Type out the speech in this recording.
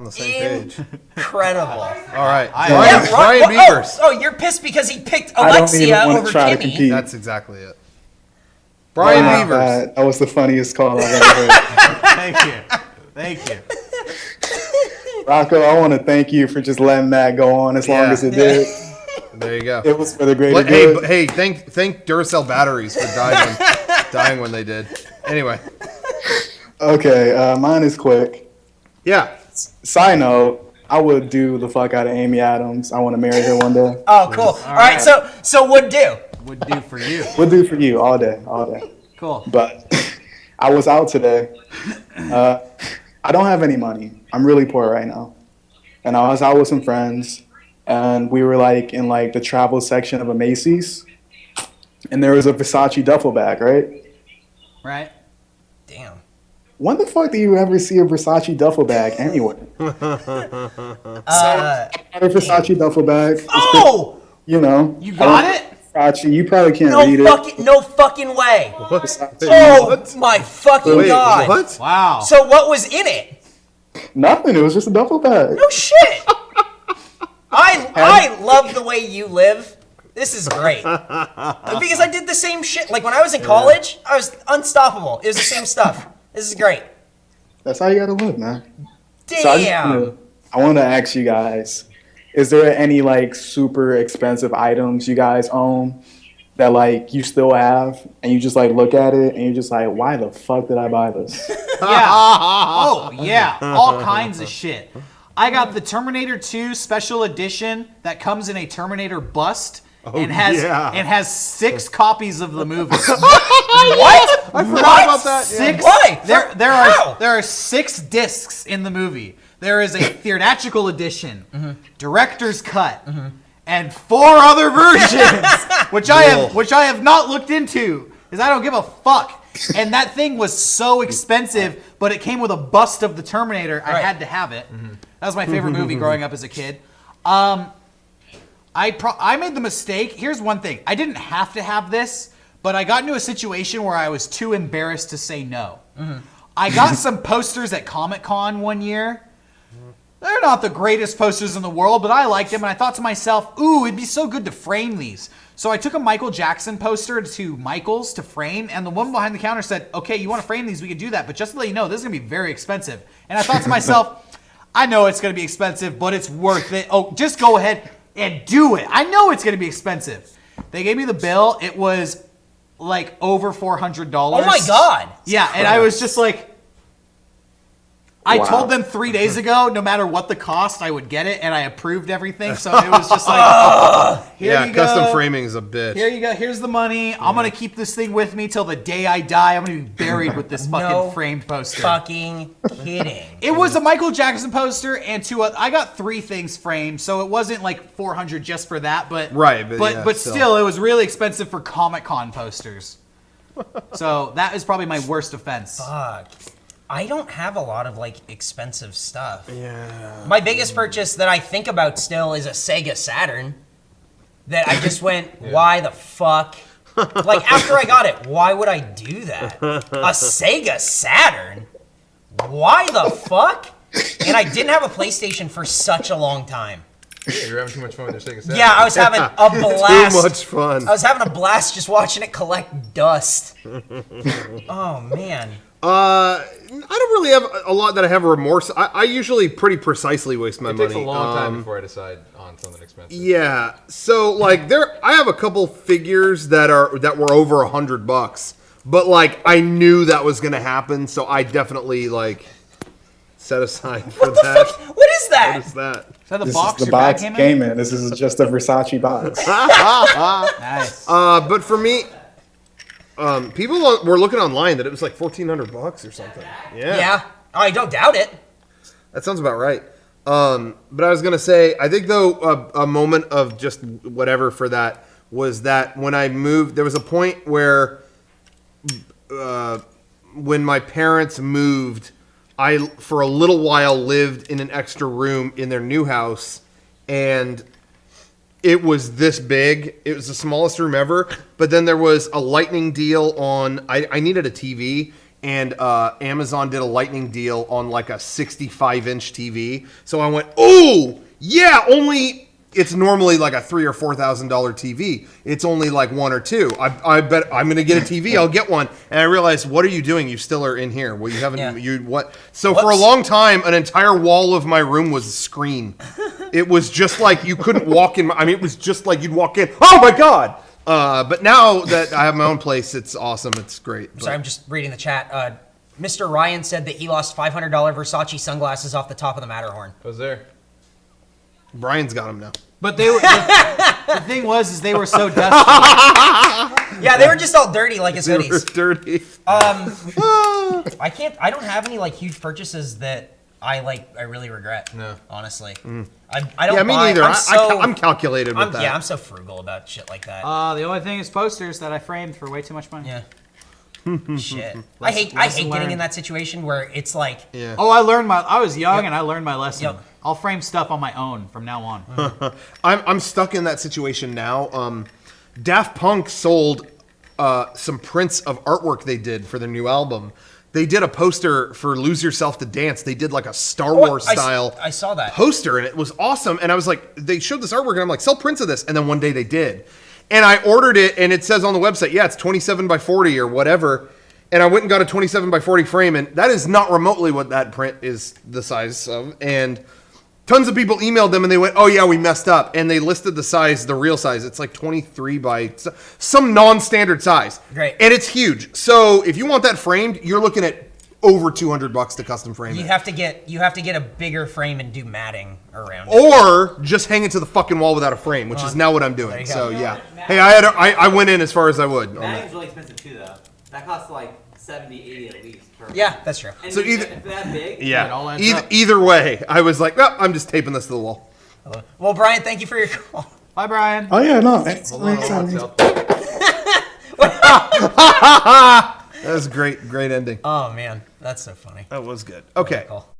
On the same page. Incredible. All right. Brian Beavers. Oh, you're pissed because he picked Alexia over Kimmy. That's exactly it. Brian Beavers. That was the funniest call I've ever heard. Thank you. Rocco, I want to thank you for just letting that go on as long as it did. There you go. It was for the greater good. Hey, thank Duracell batteries for dying when they did. Anyway. Okay, mine is quick. Yeah. Side note, I would do the fuck out of Amy Adams. I want to marry her one day. Oh, cool. All right, so would do. Would do for you. Would do for you all day. Cool. But I was out today. I don't have any money. I'm really poor right now. And I was out with some friends, and we were like in like the travel section of a Macy's, and there was a Versace duffel bag, right? Right. Damn. When the fuck do you ever see a Versace duffel bag anywhere? A Versace duffel bag. Oh! You know. You got it? Versace, you probably can't read it. No fucking way. What? Oh my fucking God. What? Wow. So what was in it? Nothing. It was just a duffel bag. No shit. I love the way you live. This is great. Because I did the same shit. Like when I was in college, I was unstoppable. It was the same stuff. This is great. That's how you gotta live, man. Damn. So I want to ask you guys, is there any like super expensive items you guys own that like you still have and you just like look at it and you're just like, why the fuck did I buy this? Yeah. Oh, yeah. All kinds of shit. I got the Terminator 2 special edition that comes in a Terminator bust and has 6 copies of the movie. What? I forgot about that. Six? Why? There are 6 discs in the movie. There is a theatrical edition, director's cut, and 4 other versions, which I have not looked into because I don't give a fuck. And that thing was so expensive, but it came with a bust of the Terminator. I had to have it. That was my favorite movie growing up as a kid. I made the mistake. Here's one thing. I didn't have to have this, but I got into a situation where I was too embarrassed to say no. I got some posters at Comic-Con one year. They're not the greatest posters in the world, but I liked them, and I thought to myself, ooh, it'd be so good to frame these. So I took a Michael Jackson poster to Michael's to frame, and the woman behind the counter said, okay, you want to frame these, we can do that, but just to let you know, this is going to be very expensive. And I thought to myself, I know it's going to be expensive, but it's worth it. Oh, just go ahead and do it. I know it's going to be expensive. They gave me the bill. It was like over $400. Oh my God. Yeah, and I was just like, I told them 3 days ago, no matter what the cost, I would get it, and I approved everything. So it was just like, here you go. Custom framing is a bitch. Here you go. Here's the money. I'm going to keep this thing with me till the day I die. I'm going to be buried with this fucking framed poster. Fucking kidding. It was a Michael Jackson poster and I got 3 things framed, so it wasn't like $400 just for that, but still, it was really expensive for Comic-Con posters. So that is probably my worst offense. Fuck. I don't have a lot of like expensive stuff. Yeah. My biggest purchase that I think about still is a Sega Saturn. That I just went, why the fuck? Like after I got it, why would I do that? A Sega Saturn? Why the fuck? And I didn't have a PlayStation for such a long time. Yeah, you're having too much fun with your Sega Saturn. Yeah, I was having a blast. Too much fun. I was having a blast just watching it collect dust. Oh man. I don't really have a lot that I have remorse. I usually pretty precisely waste my money. It takes a long time before I decide on something expensive. Yeah, so like I have a couple figures that were over $100, but like I knew that was gonna happen, so I definitely like set aside for what the that. Fuck? What is that? What is that? Is that the This box is the your bag box came in? came in. This is just a Versace box. Nice. But for me, people were looking online that it was like $1,400 or something. Yeah. I don't doubt it. That sounds about right. But I was gonna say, I think though a moment of just whatever for that was that when I moved, there was a point where when my parents moved, I for a little while lived in an extra room in their new house, and it was this big. It was the smallest room ever. But then there was a lightning deal on. I needed a TV, and Amazon did a lightning deal on like a 65-inch TV. So I went, oh yeah, only it's normally like a $3,000 or $4,000 TV. It's only like one or two. I bet I'm gonna get a TV. I'll get one. And I realized, what are you doing? You still are in here. Well, you haven't. Yeah. You what? So for a long time, an entire wall of my room was a screen. It was just like you couldn't walk in. I mean, it was just like you'd walk in. Oh my god! But now that I have my own place, it's awesome. It's great. Sorry, I'm just reading the chat. Mr. Ryan said that he lost $500 Versace sunglasses off the top of the Matterhorn. I was there. Brian's got them now. But they were, the thing was, is they were so dusty. Yeah, they were just all dirty like his They were hoodies. dirty. I don't have any like huge purchases that I really regret. No. Honestly. I don't Yeah, me buy, neither. I'm I'm calculated with that. Yeah, I'm so frugal about shit like that. The only thing is posters that I framed for way too much money. Yeah. Shit. I hate getting learned. in that situation where it's like, Yeah. Oh, I was young and I learned my lesson. Yep. I'll frame stuff on my own from now on. I'm stuck in that situation now. Daft Punk sold some prints of artwork they did for their new album. They did a poster for "Lose Yourself to Dance." They did like a Star Wars style I saw that. poster, and it was awesome. And I was like, they showed this artwork, and I'm like, sell prints of this. And then one day they did, and I ordered it, and it says on the website, yeah, it's 27 by 40 or whatever. And I went and got a 27 by 40 frame, and that is not remotely what that print is the size of. And tons of people emailed them, and they went, oh yeah, we messed up. And they listed the size, the real size. It's like 23 by some non-standard size. Great. And it's huge. So if you want that framed, you're looking at over $200 to custom frame You it. have to get a bigger frame and do matting around it. Or just hang it to the fucking wall without a frame, which is now what I'm There doing. you So go. yeah. Hey, I went in as far as I would. On that. Matting's really expensive too, though. That costs like 70, 80 at least. Yeah, that's true. And So if either- if that big, It all adds Yeah. up. Either way, I was like, oh, I'm just taping this to the wall. Well, Brian, thank you for your call. Bye, Brian. Oh yeah, no. That was great. Great ending. Oh man, that's so funny. That was good. Okay. Call.